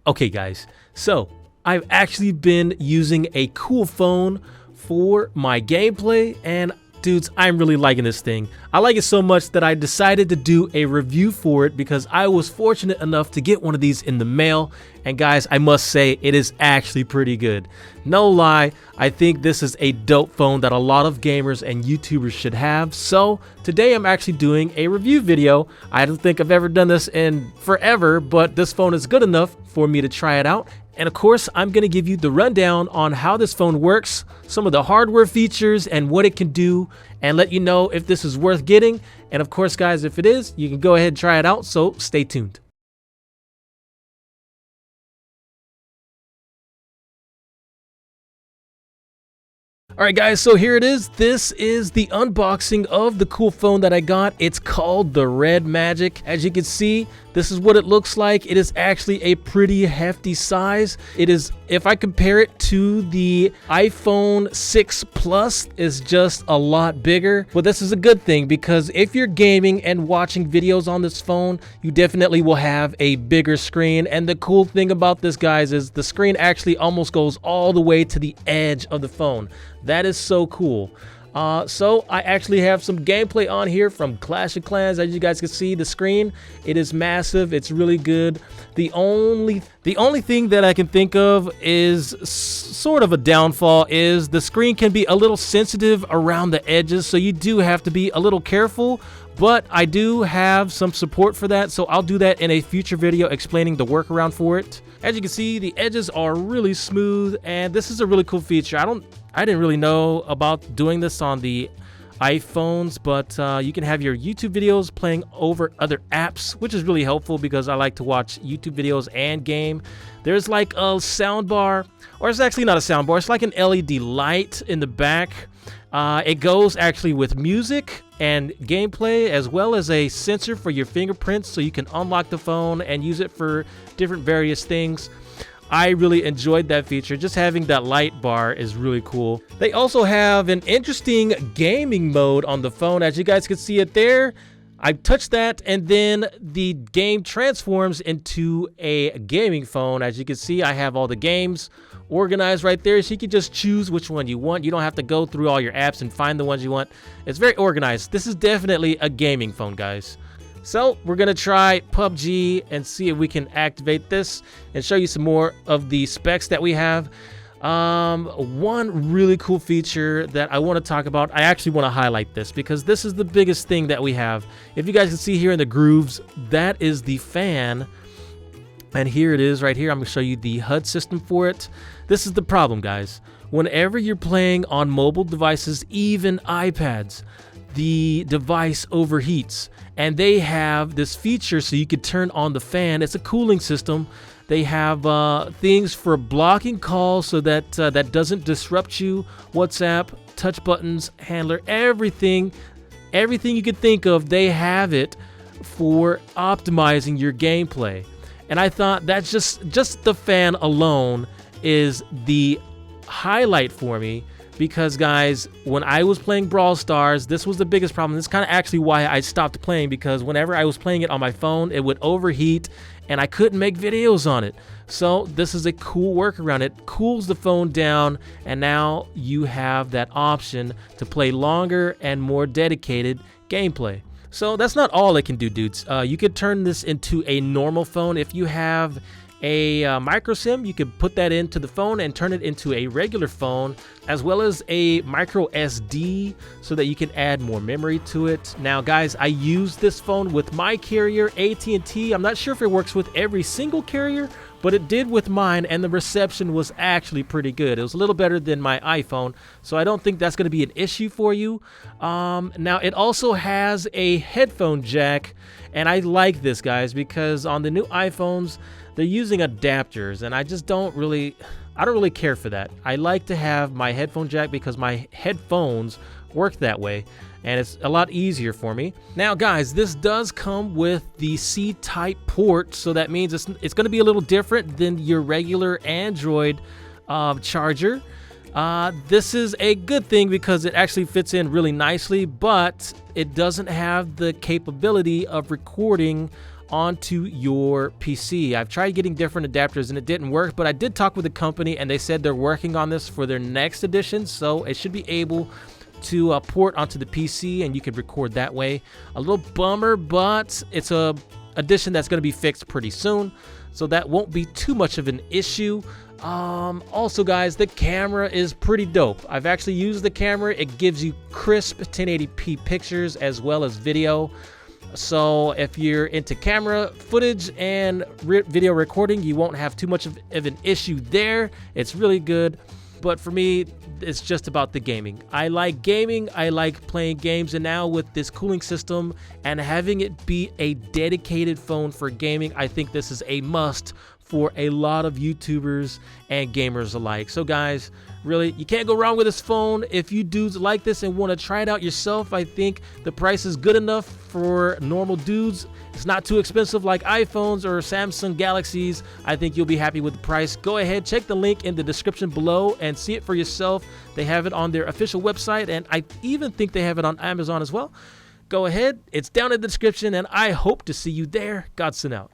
Okay guys, so I've actually been using a cool phone for my gameplay, and dudes, I'm really liking this thing. I like it so much that I decided to do a review for it because I was fortunate enough to get one of these in the mail, and guys, I must say it is actually pretty good. No lie, I think this is a dope phone that a lot of gamers and YouTubers should have. So today I'm actually doing a review video. I don't think I've ever done this in forever, but this phone is good enough for me to try it out. And of course, I'm going to give you the rundown on how this phone works, some of the hardware features and what it can do, and let you know if this is worth getting. And of course, guys, if it is, you can go ahead and try it out, so stay tuned. Alright guys, so here it is. This is the unboxing of the cool phone that I got. It's called the Red Magic. As you can see, this is what it looks like. It is actually a pretty hefty size. It is, if I compare it to the iPhone 6 Plus, is just a lot bigger. But this is a good thing because if you're gaming and watching videos on this phone, you definitely will have a bigger screen. And the cool thing about this, guys, is the screen actually almost goes all the way to the edge of the phone. That is so cool. So I actually have some gameplay on here from Clash of Clans. As you guys can see, the screen, it is massive. It's really good. The only thing that I can think of is sort of a downfall is the screen can be a little sensitive around the edges, so you do have to be a little careful. But I do have some support for that, so I'll do that in a future video explaining the workaround for it. As you can see, the edges are really smooth, and this is a really cool feature. I didn't really know about doing this on the iPhones, but you can have your YouTube videos playing over other apps, which is really helpful because I like to watch YouTube videos and game. There's like a sound bar, or it's actually not a sound bar, it's like an LED light in the back. It goes actually with music and gameplay, as well as a sensor for your fingerprints, so you can unlock the phone and use it for different various things. I really enjoyed that feature. Just having that light bar is really cool. They also have an interesting gaming mode on the phone. As you guys can see it there, I touched that and then the game transforms into a gaming phone. As you can see, I have all the games organized right there, so you can just choose which one you want. You don't have to go through all your apps and find the ones you want. It's very organized. This is definitely a gaming phone, guys. So we're gonna try PUBG and see if we can activate this and show you some more of the specs that we have. One really cool feature that I want to talk about, I actually want to highlight this because this is the biggest thing that we have. If you guys can see here in the grooves, that is the fan. And here it is right here. I'm gonna show you the HUD system for it. This is the problem, guys. Whenever you're playing on mobile devices, even iPads, the device overheats, and they have this feature so you can turn on the fan. It's a cooling system. They have things for blocking calls so that that doesn't disrupt you. WhatsApp, touch buttons, handler, everything you could think of, they have it for optimizing your gameplay. And I thought that's just the fan alone is the highlight for me. Because guys, when I was playing Brawl Stars, this was the biggest problem. This is kind of actually why I stopped playing, because whenever I was playing it on my phone, it would overheat and I couldn't make videos on it. So this is a cool workaround. It cools the phone down, and now you have that option to play longer and more dedicated gameplay. So that's not all it can do, dudes. You could turn this into a normal phone. If you have a micro SIM, you could put that into the phone and turn it into a regular phone, as well as a micro SD so that you can add more memory to it. Now guys, I use this phone with my carrier, AT&T. I'm not sure if it works with every single carrier, but it did with mine, and the reception was actually pretty good. It was a little better than my iPhone, so I don't think that's going to be an issue for you. Now it also has a headphone jack, and I like this, guys, because on the new iPhones they're using adapters, and I don't really care for that. I like to have my headphone jack because my headphones work that way, and it's a lot easier for me. Now guys, this does come with the C-type port, so that means it's going to be a little different than your regular Android charger. This is a good thing because it actually fits in really nicely, but it doesn't have the capability of recording onto your PC. I've tried getting different adapters and it didn't work, but I did talk with the company and they said they're working on this for their next edition, so it should be able to port onto the PC and you could record that way. A little bummer, but it's a edition that's going to be fixed pretty soon, so that won't be too much of an issue. Also guys, the camera is pretty dope. I've actually used the camera. It gives you crisp 1080p pictures as well as video. So if you're into camera footage and video recording, you won't have too much of an issue there. It's really good. But for me, it's just about the gaming. I like gaming, I like playing games, and now with this cooling system and having it be a dedicated phone for gaming, I think this is a must for a lot of YouTubers and gamers alike. So guys, really, you can't go wrong with this phone. If you dudes like this and want to try it out yourself, I think the price is good enough for normal dudes. It's not too expensive like iPhones or Samsung Galaxies. I think you'll be happy with the price. Go ahead, check the link in the description below and see it for yourself. They have it on their official website, and I even think they have it on Amazon as well. Go ahead, it's down in the description, and I hope to see you there. Godson out.